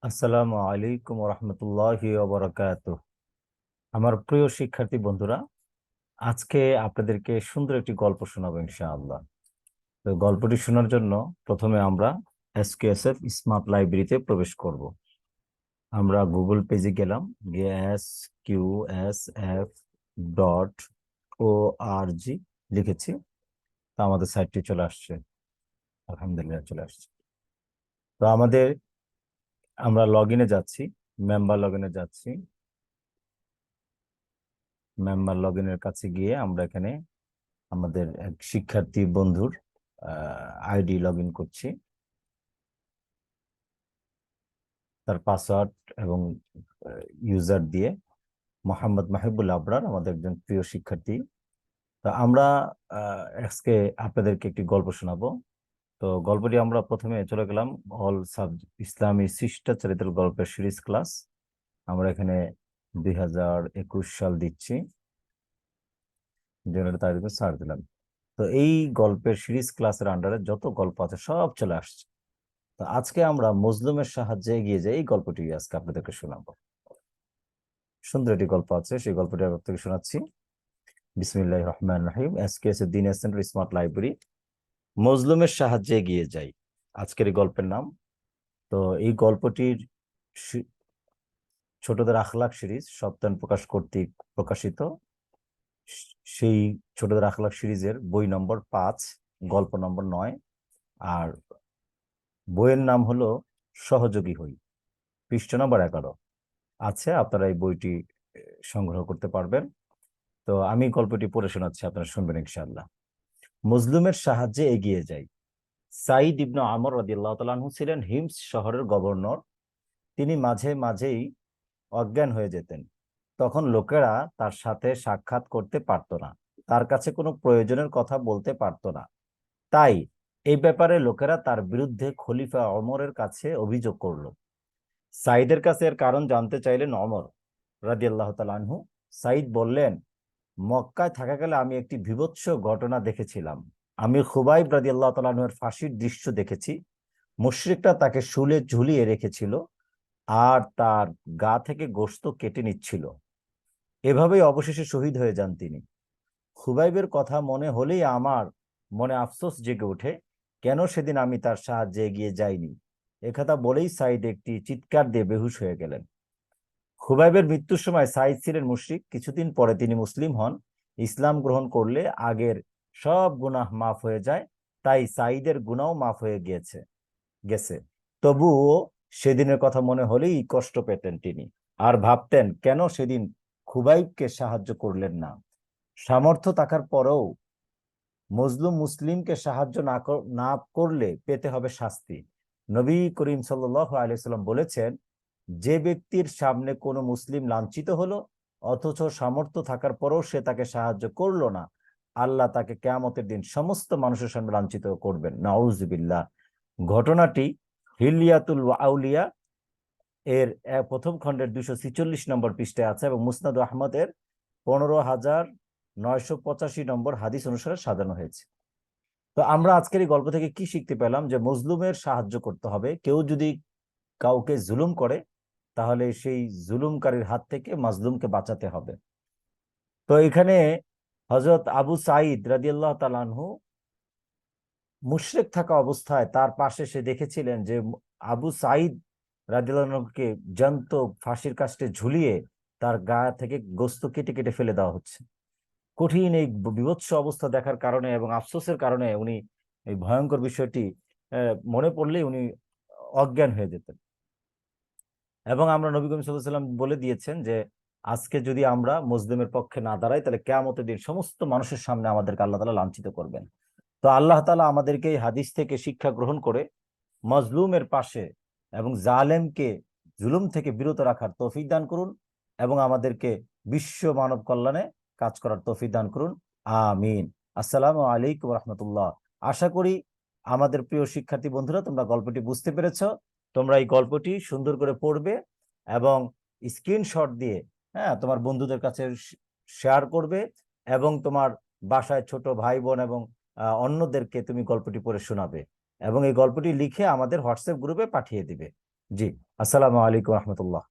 আসসালামু আলাইকুম রহমতুল্লাহি ওয়া বারাকাতুহু। আমার প্রিয় শিক্ষার্থী বন্ধুরা, আজকে আপনাদেরকে সুন্দর একটি গল্প শোনাবো ইনশাআল্লাহ। তো গল্পটি শোনার জন্য প্রথমে আমরা এসকেএসএফ স্মার্ট লাইব্রেরিতে প্রবেশ করব। আমরা গুগল পেজে গেলাম, গিয়ে SQSF.org লিখেছি। তো আমাদের সাইটটি চলে আসছে, আলহামদুলিল্লাহ চলে আসছে। তো আমরা লগ ইনে যাচ্ছি, মেম্বার লগ ইনে যাচ্ছি। মেম্বার লগ ইনের কাছে গিয়ে আমরা এখানে আমাদের এক শিক্ষার্থী বন্ধুর আইডি লগ ইন করছি। তার পাসওয়ার্ড এবং ইউজার দিয়ে মোহাম্মদ মাহিবুল আবরার আমাদের একজন প্রিয় শিক্ষার্থী। তো আমরা আজকে আপনাদেরকে একটি গল্প শোনাবো। তো গল্পটি আমরা প্রথমে চলে গেলাম অল ইসলামী শিষ্টাচারিত গল্পের সিরিজ ক্লাস। আমরা এখানে 2021 সাল দিচ্ছি, জেনারেল তারিখে ছাড় দিলাম। তো এই গল্পের সিরিজ ক্লাসের আন্ডারে যত গল্প আছে সব চলে আসছে। তো আজকে আমরা মজলুমের সাহায্যে এগিয়ে যাই, এই গল্পটি আজকে আপনাদেরকে শোনাবো। সুন্দর একটি গল্প আছে, সেই গল্পটি আপনাদেরকে শোনাচ্ছি। বিসমিল্লাহির রহমানির রহিম। এসকেএস দিন সেন্টার স্মার্ট লাইব্রেরি, মজলুমের সাহায্যে এগিয়ে যাই, আজকের এই গল্পের নাম। তো এই গল্পটির ছোটদের আখলাক সিরিজ সপ্তাহ প্রকাশ কর্তৃক প্রকাশিত। সেই ছোটদের আখলাক সিরিজের বই নম্বর 5, গল্প নম্বর 9, আর বইয়ের নাম হলো সহযোগী হই, পৃষ্ঠা নম্বর 11 আছে। আপনারা এই বইটি সংগ্রহ করতে পারবেন। তো আমি গল্পটি পড়ে শোনাচ্ছি, আপনারা শুনবেন ইনশাআল্লাহ। মজলুমের সাহায্যে এগিয়ে যাই। সাইদ ইবনে আমর রাদিয়াল্লাহু তাআলা আনহু ছিলেন হিমস শহরের গভর্নর। তিনি মাঝে মাঝেই অজ্ঞান হয়ে যেতেন। তখন লোকেরা তার সাথে সাক্ষাৎ করতে পারত না, তার কাছে কোনো প্রয়োজনের কথা বলতে পারত না। তাই এই ব্যাপারে লোকেরা তার বিরুদ্ধে খলিফা ওমরের কাছে অভিযোগ করল। সাইদের কাছে এর কারণ জানতে চাইলেন ওমর রাদিয়াল্লাহু তাআলা আনহু। সাইদ বললেন, মক্কায় থাকাকালে আমি একটি বীভৎস ঘটনা দেখেছিলাম। আমি খুবাইব রাদিয়াল্লাহু তাআলা আনহুর ফাঁসির দৃশ্য দেখেছি। মুশরিকরা তাকে শুলে ঝুলিয়ে রেখেছিল আর তার গা থেকে গোশত কেটে নিচ্ছিল। এভাবেই অবশেষে শহীদ হয়ে যান তিনি। খুবাইবের কথা মনে হলেই আমার মনে আফসোস জেগে ওঠে, কেন সেদিন আমি তার সাহায্যে এগিয়ে যাইনি। একথা বলেই সাইদ একটি চিৎকার দিয়ে বেহুশ হয়ে গেলেন। খুবাইবের মৃত্যুর সময় সাইদ ছিলেন মুশরিক। কিছুদিন পরে তিনি মুসলিম হন। ইসলাম গ্রহণ করলে আগের সব গুনাহ মাফ হয়ে যায়, তাই সাইদের গুনাহও মাফ হয়ে গেছে। তবুও সেদিনের কথা মনে হলেই কষ্ট পেতেন তিনি, আর ভাবতেন কেন সেদিন খুবাইবকে সাহায্য করলেন না। সামর্থ্য থাকার পরেও মজলুম মুসলিমকে সাহায্য না করলে পেতে হবে শাস্তি। নবী করিম সাল্লাল্লাহু আলাইহি সাল্লাম বলেছেন, যে ব্যক্তির সামনে কোনো মুসলিম লাঞ্ছিত হলো অথচ সামর্থ্য থাকার পরেও সে তাকে সাহায্য করলো না, আল্লাহ তাকে কিয়ামতের দিন সমস্ত মানুষের সামনে লাঞ্ছিত করবেন, নাউজুবিল্লাহ। ঘটনাটি হিলিয়াতুল আউলিয়া এর প্রথম খণ্ডের 246 নম্বর পৃষ্ঠায় আছে এবং মুসনাদ আহমদের 15,985 নম্বর হাদিস অনুসারে সাজানো হয়েছে। তো আমরা আজকের এই গল্প থেকে কি শিখতে পেলাম? যে মজলুমের সাহায্য করতে হবে। কেউ যদি কাউকে জুলুম করে তাহলে সেই জুলুমকারীর হাত থেকে মাজলুমকে বাঁচাতে হবে। তো এখানে হযরত আবু সাঈদ রাদিয়াল্লাহু তাআলা আনহু মুশরিক থাকা অবস্থায় তার পাশে সে দেখেছিলেন যে আবু সাঈদ রাদিয়াল্লাহু আনহুকে জ্যান্ত ফাঁসির কাস্টে ঝুলিয়ে তার গা থেকে গোশত কেটে কেটে ফেলে দেওয়া হচ্ছে। কঠিন এই বিভৎস অবস্থা দেখার কারণে এবং আফসোসের কারণে উনি এই ভয়ঙ্কর বিষয়টি মনে পড়লেই উনি অজ্ঞান হয়ে যেতেন। এবং আমরা নবী করিম সাল্লাল্লাহু আলাইহি ওয়াসাল্লাম বলে দিয়েছেন যে আজকে যদি আমরা মুসলিমের পক্ষে না দাঁড়াই তাহলে কিয়ামতের দিন সমস্ত মানুষের সামনে আমাদেরকে আল্লাহ তাআলা লাঞ্ছিত করবেন। তো আল্লাহ তাআলা আমাদেরকে এই হাদিস থেকে শিক্ষা গ্রহণ করে মজলুমের পাশে এবং জালেমকে জুলুম থেকে বিরত রাখার তৌফিক দান করুন এবং আমাদেরকে বিশ্ব মানব কল্যাণে কাজ করার তৌফিক দান করুন। আমিন। আসসালামু আলাইকুম রহমতুল্লাহ। আশা করি আমাদের প্রিয় শিক্ষার্থী বন্ধুরা তোমরা গল্পটি বুঝতে পেরেছ। তোমরা এই গল্পটি সুন্দর করে পড়বে এবং স্ক্রিনশট দিয়ে তোমার বন্ধুদের কাছে শেয়ার করবে এবং তোমার বাসায় ছোট ভাই বোন এবং অন্যদেরকে তুমি গল্পটি পড়ে শোনাবে এবং এই গল্পটি লিখে আমাদের হোয়াটসঅ্যাপ গ্রুপে পাঠিয়ে দিবে। জি। আসসালামু আলাইকুম রহমতুল্লাহ।